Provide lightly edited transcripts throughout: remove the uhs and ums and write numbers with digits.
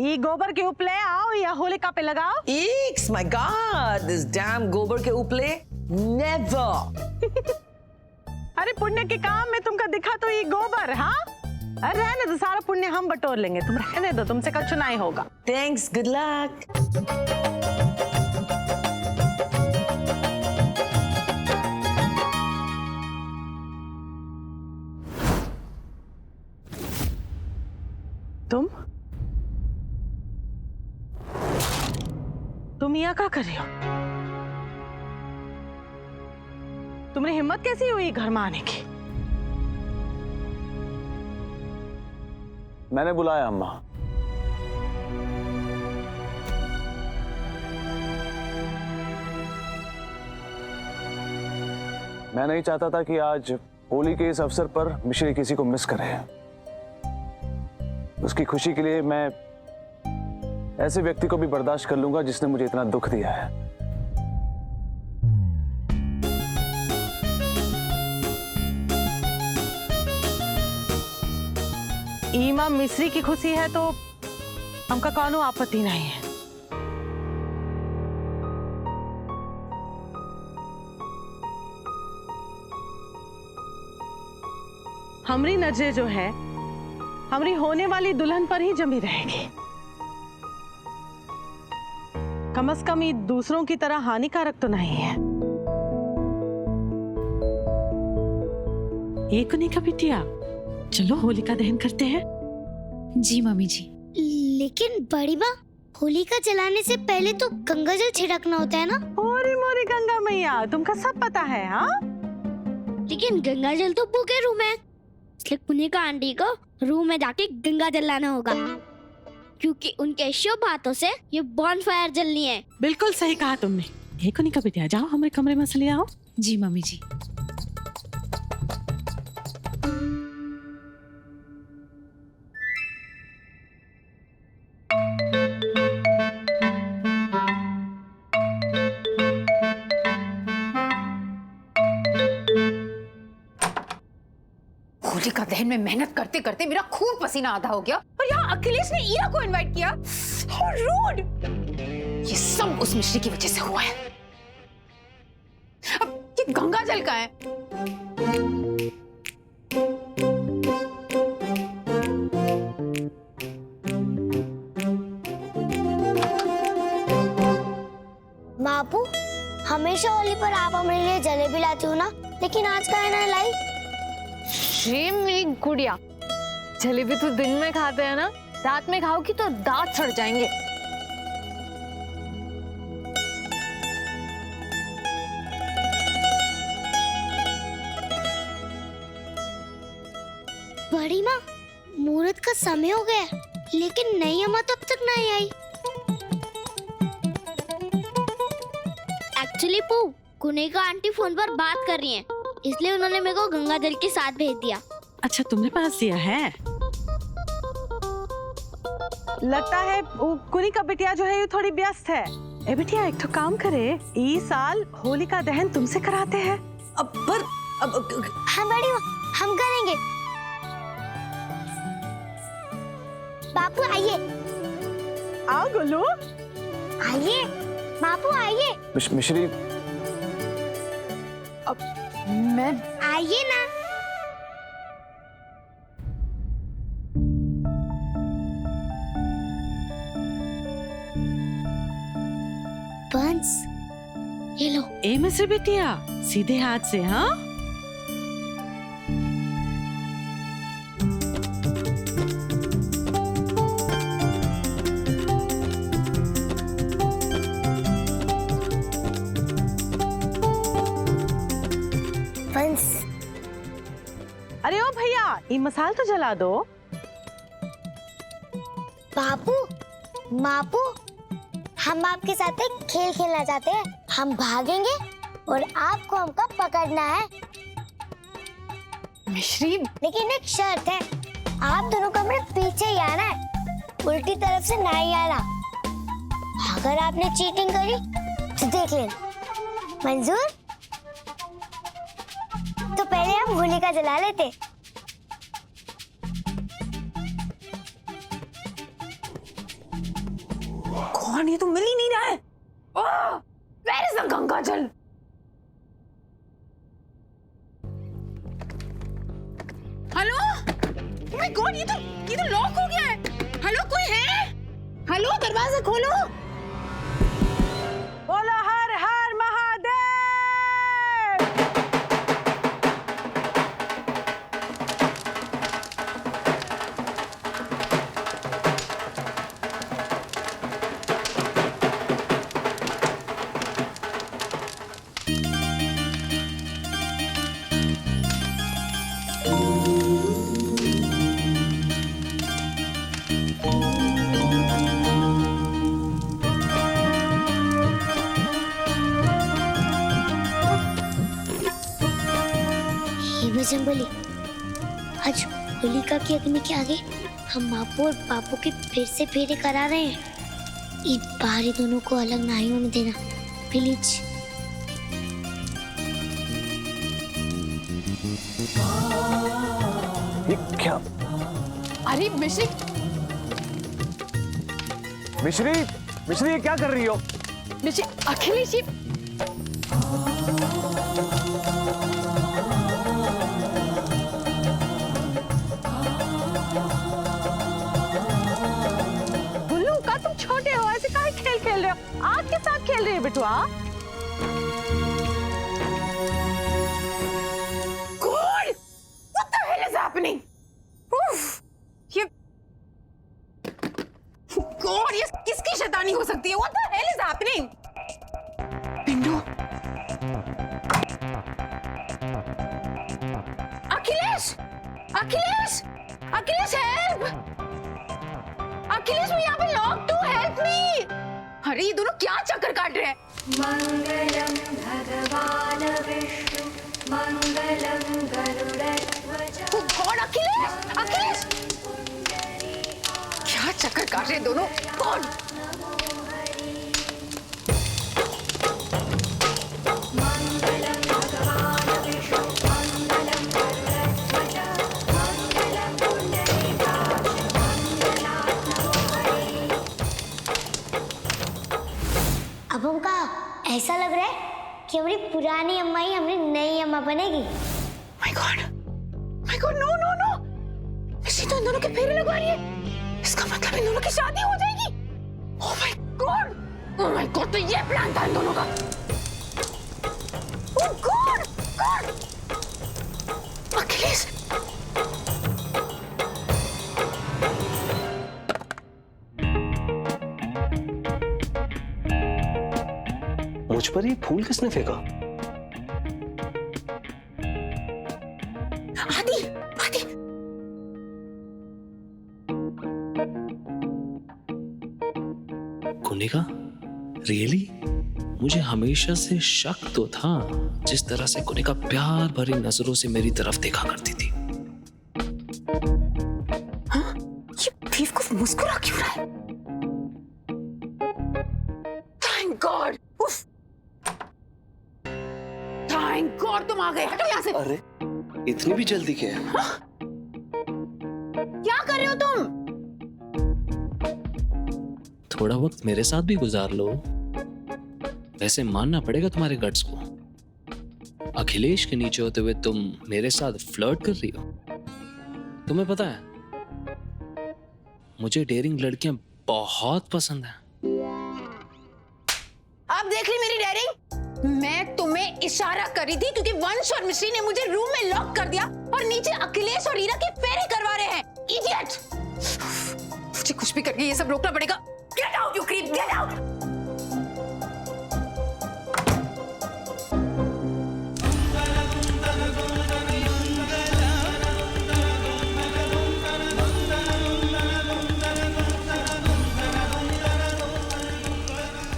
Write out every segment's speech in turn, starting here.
ये गोबर के उपले आओ या होलिका पे लगाओ। Eeks, my God, this damn गोबर के उपले, never. अरे पुण्य के काम में तुमका दिखा तो ये गोबर, हाँ? अरे रहने दो, सारा पुण्य हम बटोर लेंगे, तुम रहने दो, तुमसे कछु नहीं होगा। Thanks, good luck. तुम यहाँ क्या कर रही हो? तुम्हें हिम्मत कैसी हुई घर में आने की? मैंने बुलाया अम्मा। मैं नहीं चाहता था कि आज होली के इस अवसर पर मिश्री किसी को मिस करे। उसकी खुशी के लिए मैं ऐसे व्यक्ति को भी बर्दाश्त कर लूंगा जिसने मुझे इतना दुख दिया है। ईमा मिश्री की खुशी है तो हमका कौनो आपत्ति नहीं है। हमारी नजर जो है हमारी होने वाली दुल्हन पर ही जमी रहेगी। कम से कम ये दूसरों की तरह हानिकारक तो नहीं है। एक नहीं का बिटिया, चलो होलिका दहन करते हैं। जी मम्मी जी। लेकिन बड़ी माँ, होलिका जलाने से पहले तो गंगा जल छिड़कना होता है ना? ओरी मोरी गंगा मैया, तुमका सब पता है, हाँ? लेकिन गंगा जल तो पू के रूम है, इसलिए पुनिका आंटी को रूम में जाके गंगा जल लाना होगा, क्योंकि उनके शुभ हाथों से ये बॉनफायर जलनी है। बिल्कुल सही कहा तुमने। एक नहीं का बिटिया, जाओ हमारे कमरे में से ले आओ। जी मम्मी जी। होलिका दहन में मेहनत करते करते मेरा खून पसीना आधा हो गया और यहाँ अखिलेश ने ईरा को इनवाइट किया। How rude! ये सब उस मिश्री की वजह से हुआ है। अब ये गंगा जल का है। बापू, हमेशा होली पर आप हमारे लिए जलेबी लाती हो ना, लेकिन आज का है ना लाई? शेम मेरी गुड़िया, जलेबी तो दिन में खाते हैं ना, रात में खाओगी तो दांत सड़ जाएंगे। बड़ी माँ, मुहूर्त का समय हो गया, लेकिन नई अम्मा तो अब तक नहीं आई। एक्चुअली पू, कुनेका आंटी फोन पर बात कर रही हैं, इसलिए उन्होंने मेरे को गंगा जल के साथ भेज दिया। अच्छा, तुमने पास दिया है? लगता है कुनी का बिटिया जो है ये थोड़ी व्यस्त है। ए बिटिया, एक तो काम करे, इस साल होली का दहन तुमसे कराते हैं। अब हाँ बड़ी माँ, हम करेंगे। बापू आइए। आओ गुल्लू। आइए बापू, आइए। मिश्री, मैं आइए ना। बंस, ये लो। ए मिश्री बिटिया, सीधे हाथ से, हाँ? बंस। अरे ओ भैया, ये मसाल तो जला दो। बापू, मापू, हम आपके साथ एक खेल खेलना चाहते हैं। हम भागेंगे और आपको हमको पकड़ना है। मिश्री, लेकिन एक शर्त है, आप दोनों को अपने पीछे ही आना है, उल्टी तरफ से नहीं आना। अगर आपने चीटिंग करी तो देख लेना। मंजूर? तो पहले हम होलिका जला लेते। गॉड, ये तो मिल ही नहीं रहा है। वेयर इज द गंगा जल? हेलो, ओह माय गॉड, ये तो लॉक हो गया है। हेलो, कोई है? हेलो, दरवाजा खोलो। बोलो हर हर महादेव। बजरंगबली, आज होलिका की अग्नि के आगे हम मापू और पापू के फिर से फेरे करा रहे हैं। इस बार ही दोनों को अलग नहीं होने देना, प्लीज। ये क्या? अरे मिश्री, मिश्री, मिश्री, ये क्या कर रही हो? मिश्री, अखिलेश जी। गुल्लू का तुम छोटे हो, ऐसे काहे खेल खेल रहे हो? आग के साथ खेल रही है बिटुआ। God, what the hell is happening? Oof, ये God, ये किसकी शैतानी हो सकती है? What the hell is happening? Pindu, Akhilesh, Akhilesh, Akhilesh help! Akhilesh, मैं यहाँ पे लॉक हूँ, हेल्प मी! अरे ये दोनों क्या चक्कर काट रहे हैं? मंगलम भगवान विष्णु मंगलम गरुड़ध्वज। Oh God, Akhilesh, Akhilesh! क्या चक्कर काट रहे हैं दोनों? कौन? मंगलम भगवान विष्णु मंगलम गरुड़ध्वज मंगलम पुंडरीकाक्ष मंगलात् नमो हरि। अब हमका ऐसा लग रहा है कि हमारी पुरानी अम्मा ही हमारी नई अम्मा बनेगी। My God, my God, no, no, no! इसी तो इन दोनों के फेरे लगवा रही है। इसका मतलब इन दोनों की शादी हो जाएगी। Oh my God, oh my God, तो ये प्लान था इन दोनों का। Oh God, God! अखिलेश, मुझ पर ये फूल किसने फेंका? आदि, आदि। कुनिका, रियली? मुझे हमेशा से शक तो था जिस तरह से कुनिका प्यार भरी नजरों से मेरी तरफ देखा करती थी। हाँ? ये बेवकूफ मुस्कुरा क्यों रहा है? Thank God! उफ! Thank God तुम आ गए। हटो यहाँ से। अरे, इतनी भी जल्दी क्या है? क्या कर रहे हो तुम? थोड़ा वक्त मेरे साथ भी गुजार लो। वैसे मानना पड़ेगा तुम्हारे गट्स को। अखिलेश के नीचे होते हुए तुम मेरे साथ फ्लर्ट कर रही हो। तुम्हें पता है, मुझे डेयरिंग लड़कियां बहुत पसंद हैं। आप देख ली मेरी डेयरिंग? मैं तुम्हें इशारा कर रही थी क्योंकि वंश और मिश्री ने मुझे रूम में लॉक कर दिया और नीचे अखिलेश और ईरा के फेरे करवा रहे हैं। इडियट! मुझे कुछ भी करके ये सब रोकना पड़ेगा। Get out, you creep! Get out!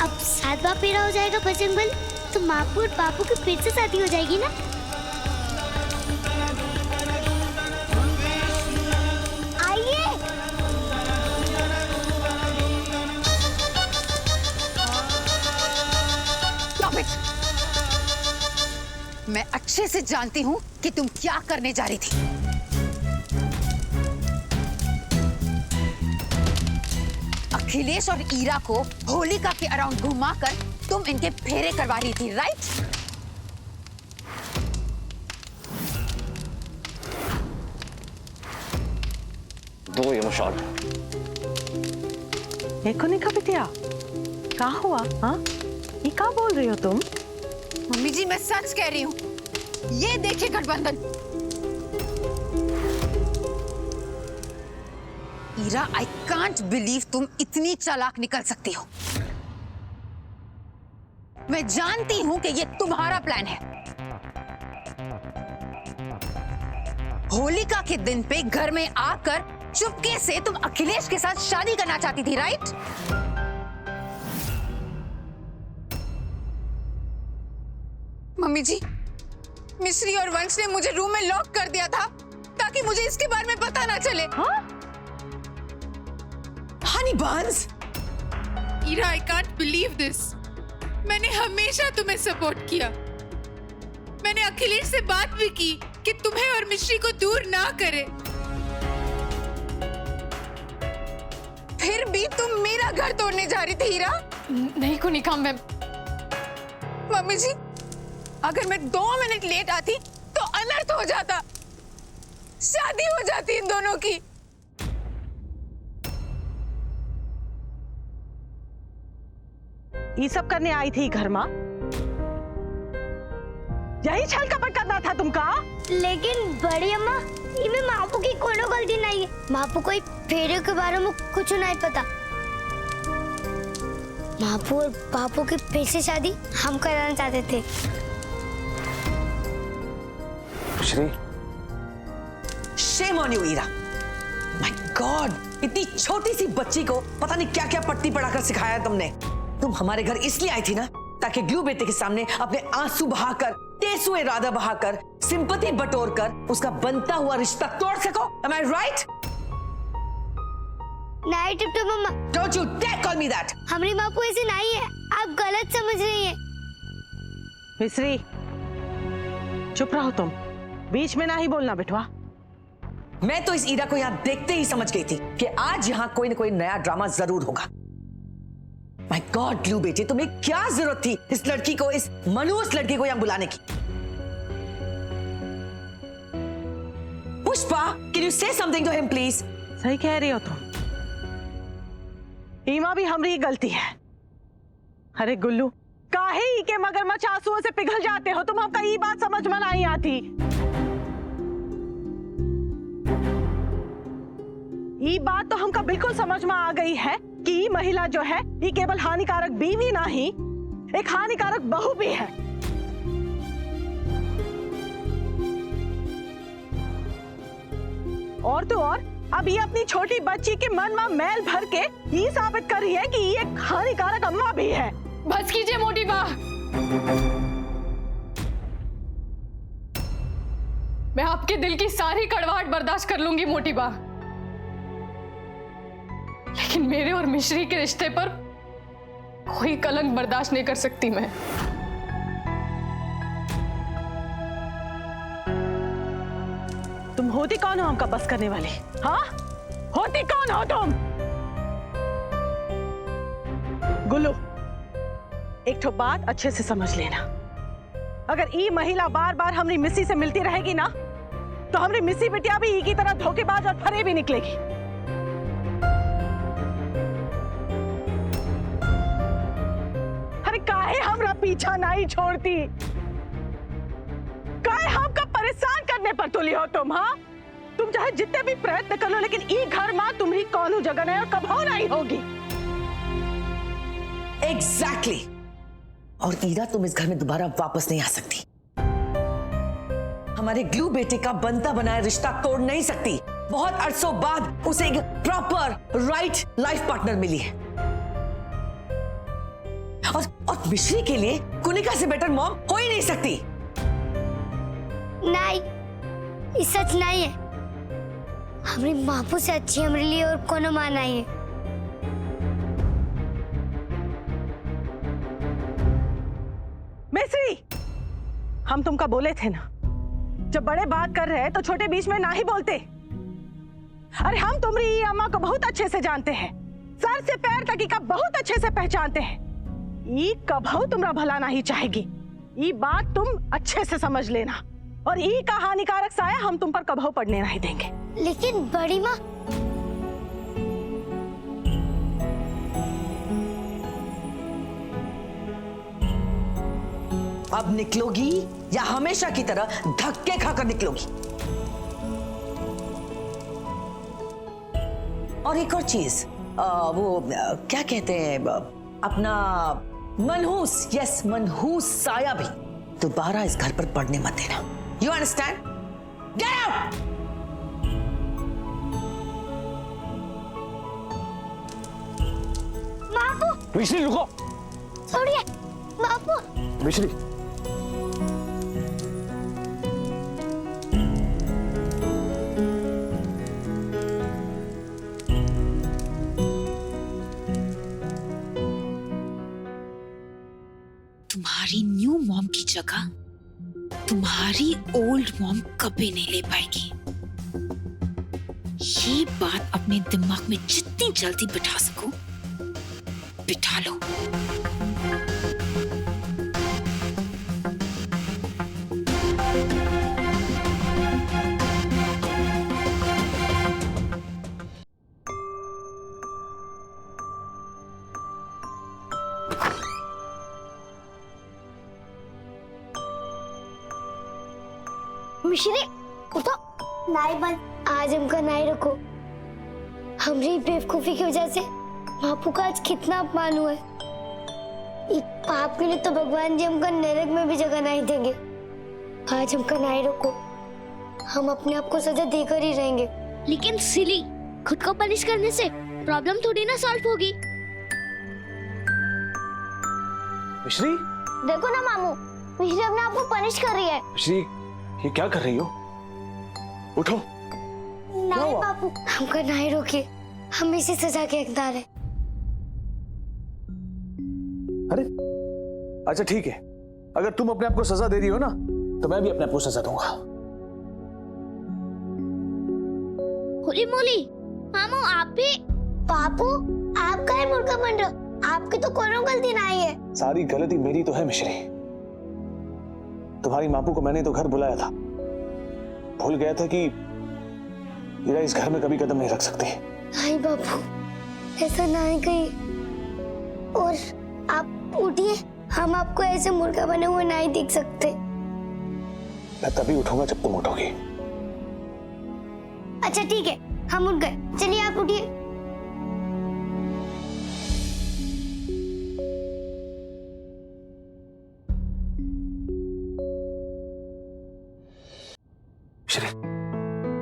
अब सातवां फेरा हो जाएगा बजरंगबली, तो मापू और पापू की फिर से शादी हो जाएगी ना? आइए। Stop it! मैं अच्छे से जानती हूँ कि तुम क्या करने जा रही थी। अखिलेश और ईरा को होलिका के अराउंड घुमाकर तुम इनके फेरे करवा रही थी, राइट? दो ये मुशाल। देखो निका बिटिया, क्या हुआ? हाँ, ये क्या बोल रही हो तुम? मम्मी जी मैं सच कह रही हूँ, ये देखिए गठबंधन। ईरा, आई कांट बिलीव तुम इतनी चालाक निकल सकती हो। मैं जानती हूं कि ये तुम्हारा प्लान है। होलिका के दिन पे घर में आकर चुपके से तुम अखिलेश के साथ शादी करना चाहती थी, राइट? मम्मी जी, मिश्री और वंश ने मुझे रूम में लॉक कर दिया था ताकि मुझे इसके बारे में पता ना चले। हाँ? Honey buns, Ira, I can't believe this. मैंने हमेशा तुम्हें सपोर्ट किया। मैंने अखिलेश से बात भी की कि तुम्हें और मिश्री को दूर ना करे। फिर भी तुम मेरा घर तोड़ने जा रही थी ईरा। नहीं कुनिका, मैं मम्मी जी, अगर मैं 2 मिनट लेट आती तो अनर्थ हो जाता, शादी हो जाती इन दोनों की। ये सब करने आई थी घर में? यही छल कपट करना था तुमका? लेकिन बड़ी अम्मा, इनमें मापू की कोनो गलती नहीं है। मापू कोई फेरे के बारे में कुछ नहीं पता। मापू और बापू की फिर से शादी हम कराना चाहते थे। Shri, shame on you Ira. My God, इतनी छोटी सी बच्ची को पता नहीं क्या क्या पट्टी पढ़ाकर सिखाया है तुमने। तुम हमारे घर इसलिए आई थी ना ताकि ग्लू बेटे के सामने अपने आंसू बहाकर, टेसु इरादा बहाकर, सिंपैथी बटोरकर उसका बनता हुआ रिश्ता तोड़ सको। Am I right? नहीं टिप्टो मम्मा, Don't you dare call me that. हमारी मापू ऐसी नहीं है, आप गलत समझ रही हैं। मिश्री, चुप रहो तुम, बीच में ना ही बोलना बेटवा। मैं तो इस ईरा को यहाँ देखते ही समझ गई थी कि आज यहाँ कोई न कोई नया ड्रामा जरूर होगा। माय गॉड ग्लू बेटे, तुम्हें क्या जरूरत थी इस लड़की को, इस मनहूस लड़की को यहाँ बुलाने की? Pushpa, can you say something to him please? सही कह रही हो तुम, ईमा भी हमारी गलती है। अरे गुल्लू, काहे ही के मगरमच्छ आंसुओं से पिघल जाते हो तुम? हमका ये बात समझ में नहीं आती। ये बात तो हमका बिल्कुल समझ में आ गई है कि ये महिला जो है ये केवल हानिकारक बीवी नहीं, एक हानिकारक बहू भी है। और तो और अब ये अपनी छोटी बच्ची के मन में मैल भर के ये साबित कर रही है कि ये एक हानिकारक अम्मा भी है। बस कीजिए मोटी बा। मैं आपके दिल की सारी कड़वाहट बर्दाश्त कर लूंगी मोटी बा, लेकिन मेरे और मिश्री के रिश्ते पर कोई कलंक बर्दाश्त नहीं कर सकती मैं। तुम होती कौन हो हमका बस करने वाली? हाँ, होती कौन हो तुम? गुल्लू, एक ठो बात अच्छे से समझ लेना, अगर ये महिला बार बार हमारी मिस्सी से मिलती रहेगी ना तो हमारी मिस्सी बिटिया भी ई की तरह धोखेबाज और फरे भी निकलेगी। अरे काहे हमरा पीछा नहीं छोड़ती? काहे हमका परेशान करने पर तुली हो तुम? हाँ, तुम चाहे जितने भी प्रयत्न कर लो, लेकिन ई घर में तुम्हारी कौन जगह नहीं और कभी नहीं होगी। एग्जैक्टली। और ईरा, तुम इस घर में दोबारा वापस नहीं आ सकती। हमारे ग्लू बेटे का बनता बनाया रिश्ता तोड़ नहीं सकती। बहुत अरसों बाद उसे एक प्रॉपर राइट लाइफ पार्टनर मिली है। और मिश्री के लिए कुनिका से बेटर मॉम हो ही नहीं सकती। नहीं, ये सच नहीं है। हमारी मापू से अच्छी हमारे लिए और कोनो मां नहीं है। मिश्री, हम तुमका बोले थे ना, जब बड़े बात कर रहे हैं तो छोटे बीच में ना ही बोलते। अरे हम तुम्हारी अम्मा को बहुत अच्छे से जानते हैं, सर से पैर तक का बहुत अच्छे से पहचानते हैं। ई कभू तुम्हारा भला नहीं चाहेगी, ये बात तुम अच्छे से समझ लेना। और ई का हानिकारक साया हम तुम पर कभू पड़ने नहीं देंगे। लेकिन बड़ी माँ, अब निकलोगी या हमेशा की तरह धक्के खाकर निकलोगी? और एक और चीज, क्या कहते हैं, अपना मनहूस, यस मनहूस साया भी दोबारा इस घर पर पड़ने मत देना। You understand? Get out! Bapu Mishri रुको। छोड़िए बापू। मिश्री तुम्हारी न्यू मॉम की जगह तुम्हारी ओल्ड मॉम कभी नहीं ले पाएगी। ये बात अपने दिमाग में जितनी जल्दी बिठा सको बिठा लो। मिश्री उठो। नाई बंद, आज हमका नाई रखो। हमारी बेवकूफी की वजह से बापू का आज कितना अपमान हुआ है। इस पाप के लिए तो भगवान जी हमका नरक में भी जगह नहीं देंगे। आज हमका नाई रखो, हम अपने आप को सजा देकर ही रहेंगे। लेकिन सिली, खुद को पनिश करने से प्रॉब्लम थोड़ी ना सॉल्व होगी। मिश्री देखो ना मामू, मिश्री अपने आप को पनिश कर रही है। मिश्री ये क्या कर रही हो? उठो। नहीं बापू, हमका नहीं रोकिए, हम इसी सजा के हकदार हैं। अरे अच्छा ठीक है, अगर तुम अपने आप को सजा दे रही हो ना, तो मैं भी अपने आप को सजा दूंगा। होली मोली, मामू आप भी। बापू आप काहे मुर्गा बन रहे हो? आपकी तो कोई गलती नहीं है। सारी गलती मेरी तो है मिश्री। तुम्हारी मापू को मैंने तो घर बुलाया था, भूल गया था कि हीरा इस घर में कभी कदम नहीं रख सकती। नहीं बापू, ऐसा नहीं कहिए। और आप उठिए, हम आपको ऐसे मुर्गा बने हुए नहीं देख सकते। मैं तभी उठूंगा जब तुम उठोगी। अच्छा ठीक है, हम उठ गए। चलिए आप उठिए।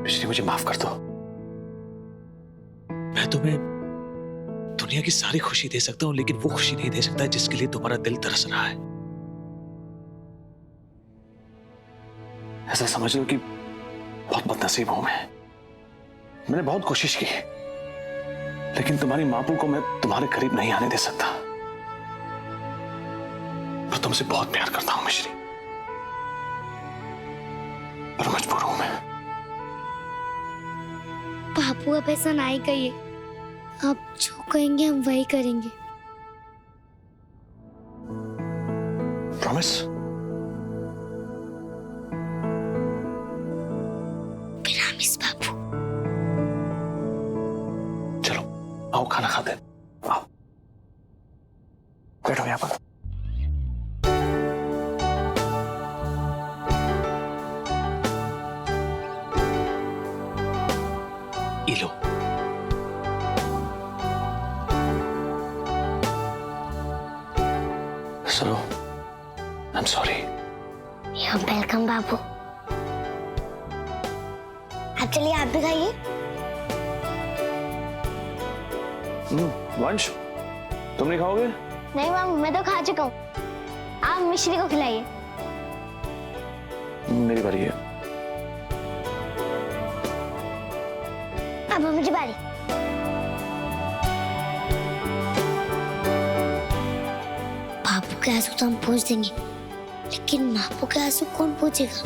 मिश्री मुझे माफ कर दो। मैं तुम्हें दुनिया की सारी खुशी दे सकता हूं, लेकिन वो खुशी नहीं दे सकता जिसके लिए तुम्हारा दिल तरस रहा है। ऐसा समझ लो कि बहुत बदनसीब हूं मैं। मैंने बहुत कोशिश की, लेकिन तुम्हारी मापू को मैं तुम्हारे करीब नहीं आने दे सकता। मैं तुमसे बहुत प्यार करता हूं मिश्री, पर मजबूर हूं मैं। बापू अब ऐसा नहीं कहिए, आप जो कहेंगे हम वही करेंगे। प्रॉमिस? प्रॉमिस बापू। चलो आओ खाना खाते हैं। आओ बैठो यहाँ पर। लो सुनो, I am sorry. You welcome बाबू। अब चलिए आप भी खाइए। वंश तुम नहीं खाओगे? नहीं मामू, मैं तो खा चुका हूँ। आप मिश्री को खिलाइए। मेरी बारी है। अब मुझे बारी। बापू के आंसू तो हम पूछ देंगे, लेकिन मापू के आंसू कौन पूछेगा?